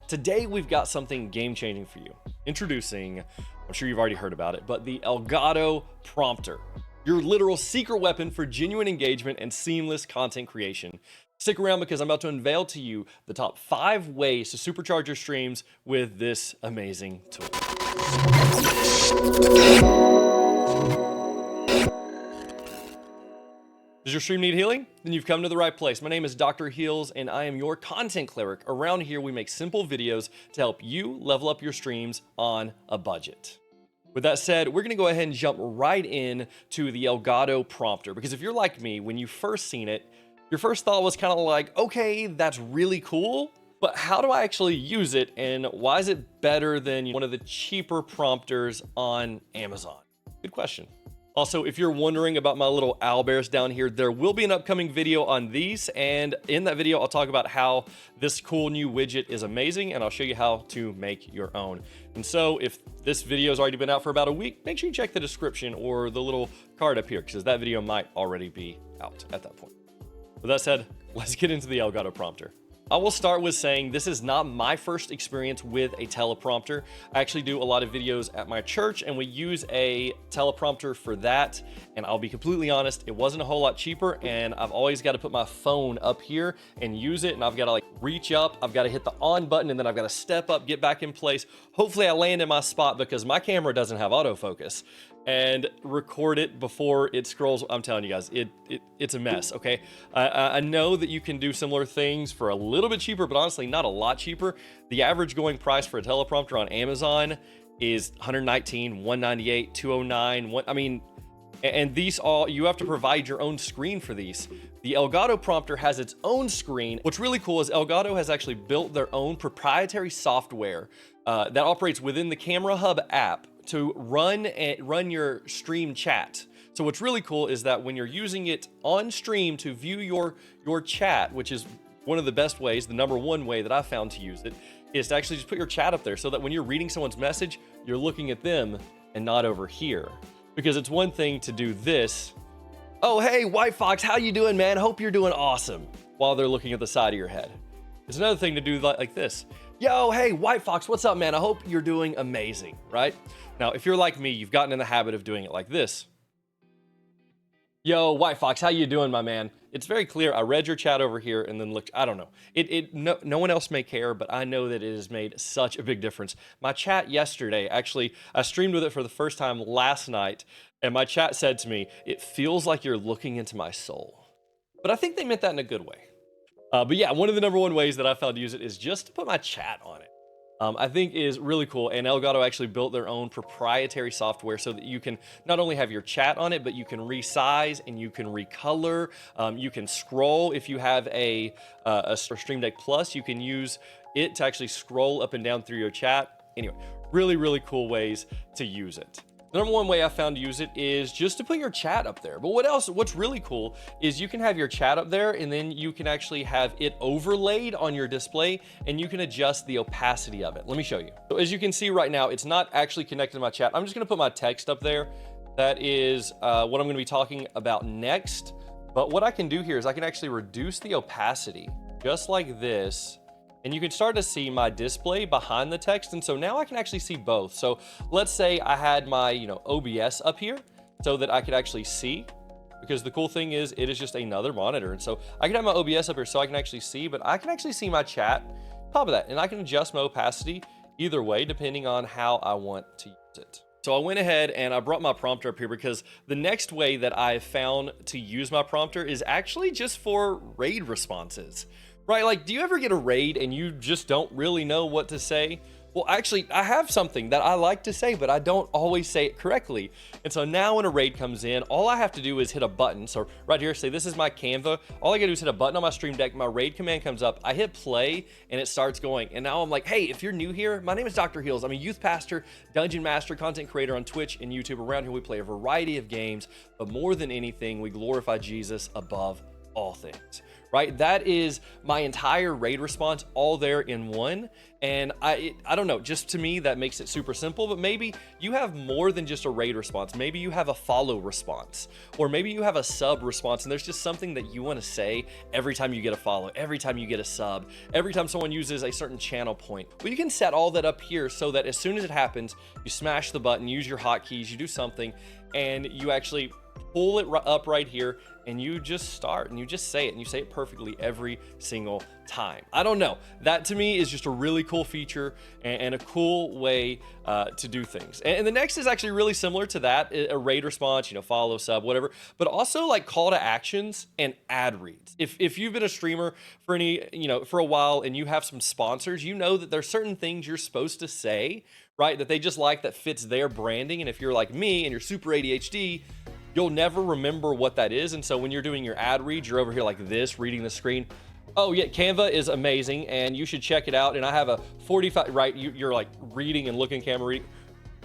Today we've got something game-changing for you. Introducing, I'm sure you've already heard about it, but the Elgato prompter. Your literal secret weapon for genuine engagement and seamless content creation. Stick around because I'm about to unveil to you the top 5 ways to supercharge your streams with this amazing tool. Does your stream need healing? Then you've come to the right place. My name is Dr. Heals and I am your content cleric. Around here we make simple videos to help you level up your streams on a budget. With that said, we're going to go ahead and jump right in to the Elgato prompter, because if you're like me, when you first seen it, your first thought was kind of like, okay, that's really cool, but how do I actually use it, and why is it better than one of the cheaper prompters on Amazon? Good question. Also, if you're wondering about my little owlbears down here, there will be an upcoming video on these, and in that video I'll talk about how this cool new widget is amazing, and I'll show you how to make your own. And so if this video has already been out for about a week, make sure you check the description or the little card up here, because that video might already be out at that point. With that said, let's get into the Elgato prompter. I will start with saying this is not my first experience with a teleprompter. I actually do a lot of videos at my church and we use a teleprompter for that. And I'll be completely honest, it wasn't a whole lot cheaper, and I've always got to put my phone up here and use it, and I've got to like reach up, I've got to hit the on button, and then I've got to step up, get back in place. Hopefully I land in my spot because my camera doesn't have autofocus, and record it before it scrolls. I'm telling you guys, it's a mess, okay? I know that you can do similar things for a little bit cheaper, but honestly, not a lot cheaper. The average going price for a teleprompter on Amazon is $119, $198, $209. I mean, and these all, you have to provide your own screen for these. The Elgato prompter has its own screen. What's really cool is Elgato has actually built their own proprietary software that operates within the Camera Hub app to run your stream chat. So what's really cool is that when you're using it on stream to view your chat, which is one of the best ways, the number one way that I found to use it, is to actually just put your chat up there so that when you're reading someone's message, you're looking at them and not over here. Because it's one thing to do this, oh hey White Fox, how you doing, man? Hope you're doing awesome, while they're looking at the side of your head. It's another thing to do like this. Yo, hey White Fox, what's up, man? I hope you're doing amazing, right? Now, if you're like me, you've gotten in the habit of doing it like this. Yo, White Fox, how you doing, my man? It's very clear. I read your chat over here and then looked. I don't know. No one else may care, but I know that it has made such a big difference. My chat yesterday, actually, I streamed with it for the first time last night, and my chat said to me, it feels like you're looking into my soul. But I think they meant that in a good way. But yeah, one of the number one ways that I found to use it is just to put my chat on it. I think is really cool, and Elgato actually built their own proprietary software so that you can not only have your chat on it, but you can resize and you can recolor. You can scroll. If you have a Stream Deck Plus, you can use it to actually scroll up and down through your chat. Anyway, really, really cool ways to use it. The number one way I found to use it is just to put your chat up there. But what's really cool is you can have your chat up there, and then you can actually have it overlaid on your display, and you can adjust the opacity of it. Let me show you. So as you can see right now, it's not actually connected to my chat. I'm just gonna put my text up there. That is what I'm gonna be talking about next. But what I can do here is I can actually reduce the opacity just like this. And you can start to see my display behind the text. And so now I can actually see both. So let's say I had my, OBS up here so that I could actually see, because the cool thing is it is just another monitor. And so I can have my OBS up here so I can actually see, but I can actually see my chat on top of that. And I can adjust my opacity either way, depending on how I want to use it. So I went ahead and I brought my prompter up here because the next way that I found to use my prompter is actually just for raid responses. Right, like, do you ever get a raid and you just don't really know what to say? Well, actually, I have something that I like to say, but I don't always say it correctly. And so now when a raid comes in, all I have to do is hit a button. So right here, say this is my Canva. All I gotta do is hit a button on my Stream Deck, my raid command comes up, I hit play, and it starts going. And now I'm like, hey, if you're new here, my name is Dr. Heals. I'm a youth pastor, dungeon master, content creator on Twitch and YouTube. Around here, we play a variety of games, but more than anything, we glorify Jesus above all things, right? That is my entire raid response all there in one. And I don't know, just to me, that makes it super simple. But maybe you have more than just a raid response. Maybe you have a follow response, or maybe you have a sub response, and there's just something that you want to say every time you get a follow, every time you get a sub, every time someone uses a certain channel point. Well, you can set all that up here so that as soon as it happens, you smash the button, use your hotkeys, you do something, and you actually pull it up right here, and you just start and you just say it, and you say it perfectly every single time. I don't know, that to me is just a really cool feature and a cool way to do things. And the next is actually really similar to that, a raid response, follow, sub, whatever, but also like call to actions and ad reads. If you've been a streamer for for a while and you have some sponsors, you know that there's certain things you're supposed to say, right, that they just like, that fits their branding. And if you're like me and you're super ADHD, you'll never remember what that is. And so when you're doing your ad reads, you're over here like this, reading the screen. Oh yeah, Canva is amazing and you should check it out. And I have a 45, right? You're like reading and looking camera reading.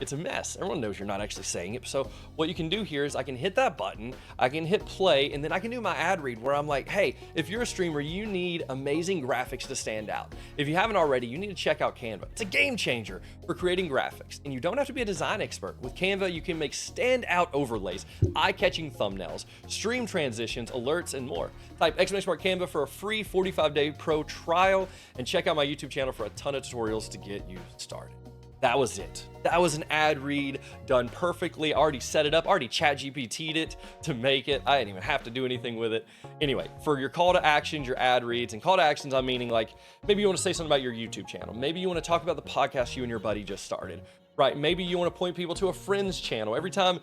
It's a mess. Everyone knows you're not actually saying it. So what you can do here is I can hit that button, I can hit play, and then I can do my ad read where I'm like, hey, if you're a streamer, you need amazing graphics to stand out. If you haven't already, you need to check out Canva. It's a game changer for creating graphics. And you don't have to be a design expert. With Canva, you can make standout overlays, eye-catching thumbnails, stream transitions, alerts, and more. Type !Canva for a free 45-day pro trial and check out my YouTube channel for a ton of tutorials to get you started. That was it. That was an ad read done perfectly. I already set it up, already chat GPT'd it to make it. I didn't even have to do anything with it. Anyway, for your call to actions, your ad reads, and call to actions, I'm meaning like maybe you want to say something about your YouTube channel. Maybe you want to talk about the podcast you and your buddy just started. Right, maybe you want to point people to a friend's channel. Every time,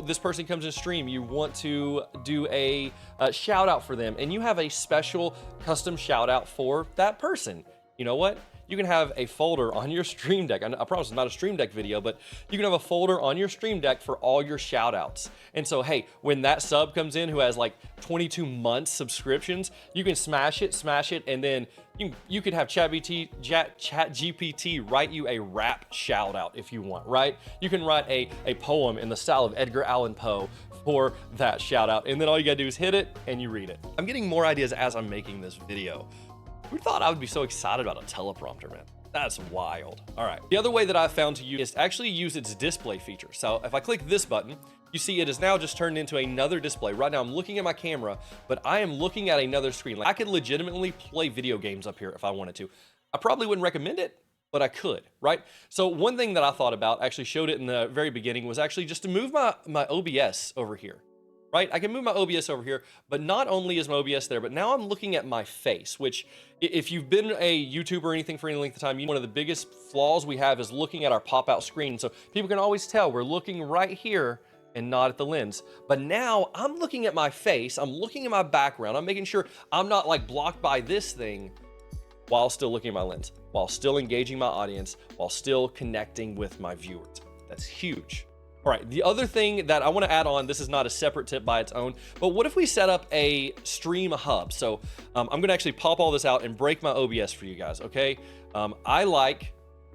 this person comes in stream, you want to do a shout out for them, and you have a special custom shout out for that person. You know what? You can have a folder on your Stream Deck. I promise it's not a Stream Deck video, but you can have a folder on your Stream Deck for all your shout outs. And so, hey, when that sub comes in who has like 22 months subscriptions, you can smash it, and then you could have ChatGPT write you a rap shout out if you want, right? You can write a poem in the style of Edgar Allan Poe for that shout out. And then all you gotta do is hit it and you read it. I'm getting more ideas as I'm making this video. Who thought I would be so excited about a teleprompter, man? That's wild. All right. The other way that I've found to use is to actually use its display feature. So if I click this button, you see it is now just turned into another display. Right now I'm looking at my camera, but I am looking at another screen. Like I could legitimately play video games up here if I wanted to. I probably wouldn't recommend it, but I could, right? So one thing that I thought about, actually showed it in the very beginning, was actually just to move my OBS over here. Right? I can move my OBS over here, but not only is my OBS there, but now I'm looking at my face, which if you've been a YouTuber or anything for any length of time, one of the biggest flaws we have is looking at our pop-out screen. So people can always tell we're looking right here and not at the lens. But now I'm looking at my face, I'm looking at my background, I'm making sure I'm not like blocked by this thing while still looking at my lens, while still engaging my audience, while still connecting with my viewers. That's huge. All right, the other thing that I want to add on, this is not a separate tip by its own, but what if we set up a stream hub? So I'm going to actually pop all this out and break my OBS for you guys, okay? I like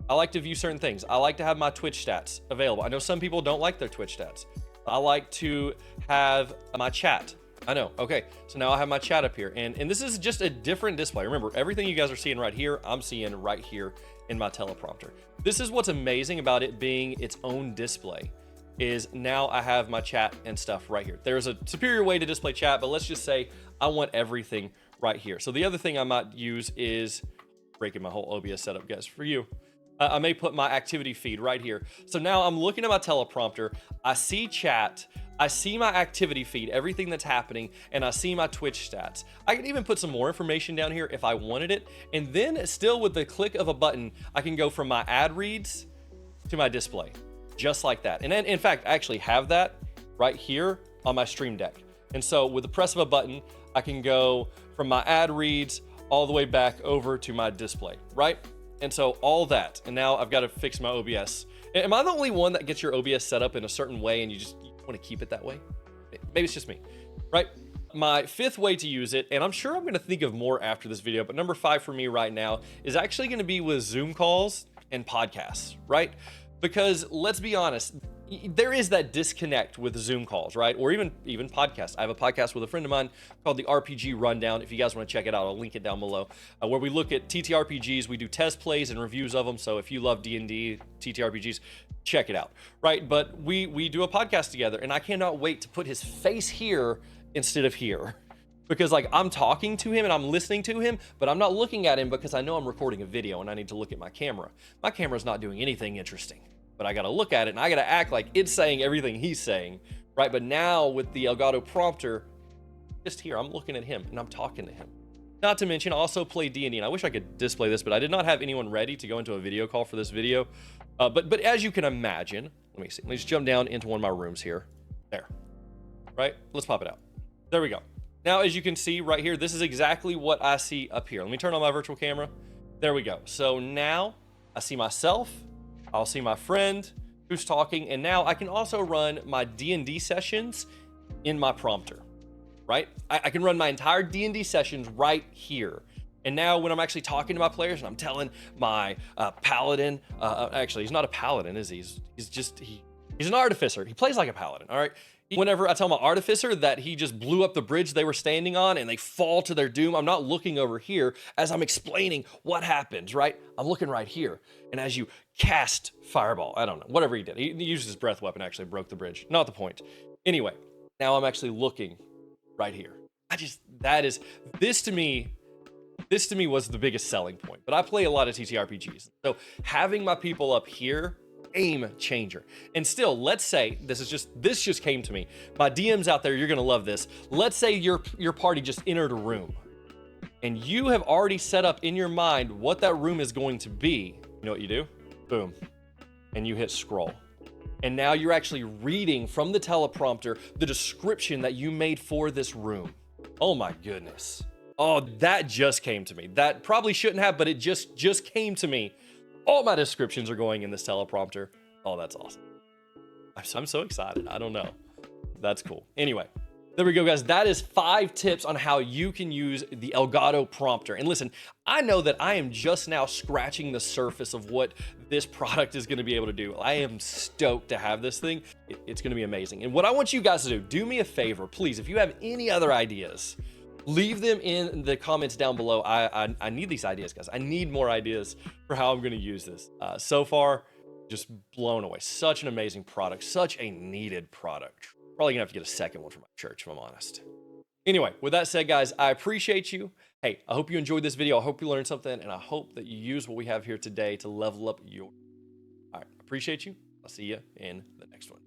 to view certain things. I like to have my Twitch stats available. I know some people don't like their Twitch stats. I like to have my chat. I know, okay, so now I have my chat up here, and this is just a different display. Remember, everything you guys are seeing right here, I'm seeing right here in my teleprompter. This is what's amazing about it being its own display. Is now I have my chat and stuff right here. There's a superior way to display chat, but let's just say I want everything right here. So the other thing I might use is breaking my whole OBS setup, guys, for you. I may put my activity feed right here. So now I'm looking at my teleprompter, I see chat, I see my activity feed, everything that's happening, and I see my Twitch stats. I can even put some more information down here if I wanted it. And then still with the click of a button, I can go from my ad reads to my display. Just like that. And then, in fact, I actually have that right here on my Stream Deck. And so with the press of a button, I can go from my ad reads all the way back over to my display, right? And so all that. And now I've got to fix my OBS. Am I the only one that gets your OBS set up in a certain way and you want to keep it that way? Maybe it's just me, right? My fifth way to use it, and I'm sure I'm going to think of more after this video, but number 5 for me right now is actually going to be with Zoom calls and podcasts, right? Because let's be honest, there is that disconnect with Zoom calls, right? Or even podcasts. I have a podcast with a friend of mine called the RPG Rundown. If you guys want to check it out, I'll link it down below, where we look at TTRPGs. We do test plays and reviews of them. So if you love D&D, TTRPGs, check it out, right? But we do a podcast together, and I cannot wait to put his face here instead of here. Because like I'm talking to him and I'm listening to him, but I'm not looking at him because I know I'm recording a video and I need to look at my camera. My camera's not doing anything interesting, but I got to look at it and I got to act like it's saying everything he's saying, right? But now with the Elgato prompter, just here, I'm looking at him and I'm talking to him. Not to mention, I also play D&D, and I wish I could display this, but I did not have anyone ready to go into a video call for this video. But as you can imagine, let me see. Let me just jump down into one of my rooms here. There, right? Let's pop it out. There we go. Now, as you can see right here, this is exactly what I see up here. Let me turn on my virtual camera. There we go. So now I see myself, I'll see my friend who's talking, and now I can also run my D&D sessions in my prompter, right? I can run my entire D&D sessions right here. And now when I'm actually talking to my players and I'm telling my paladin, actually, he's not a paladin, is he? He's an artificer. He plays like a paladin, all right? Whenever I tell my artificer that he just blew up the bridge they were standing on and they fall to their doom, I'm not looking over here as I'm explaining what happens, right? I'm looking right here. And as you cast fireball, I don't know, whatever he did. He used his breath weapon, actually broke the bridge. Not the point. Anyway, now I'm actually looking right here. This to me was the biggest selling point. But I play a lot of TTRPGs. So having my people up here, game changer. And still, let's say this just came to me. My DMs out there, you're gonna love this. Let's say your party just entered a room and you have already set up in your mind what that room is going to be. You know what you do? Boom. And you hit scroll. And now you're actually reading from the teleprompter the description that you made for this room. Oh my goodness. Oh, that just came to me. That probably shouldn't have, but it just came to me. All my descriptions are going in this teleprompter. Oh, that's awesome. I'm so excited. I don't know. That's cool. Anyway, there we go, guys. That is 5 tips on how you can use the Elgato prompter. And listen, I know that I am just now scratching the surface of what this product is going to be able to do. I am stoked to have this thing. It's going to be amazing. And what I want you guys to do me a favor, please, if you have any other ideas, leave them in the comments down below. I need these ideas, guys. I need more ideas for how I'm going to use this. So far, just blown away. Such an amazing product. Such a needed product. Probably going to have to get a second one for my church, if I'm honest. Anyway, with that said, guys, I appreciate you. Hey, I hope you enjoyed this video. I hope you learned something, and I hope that you use what we have here today to level up your... All right, appreciate you. I'll see you in the next one.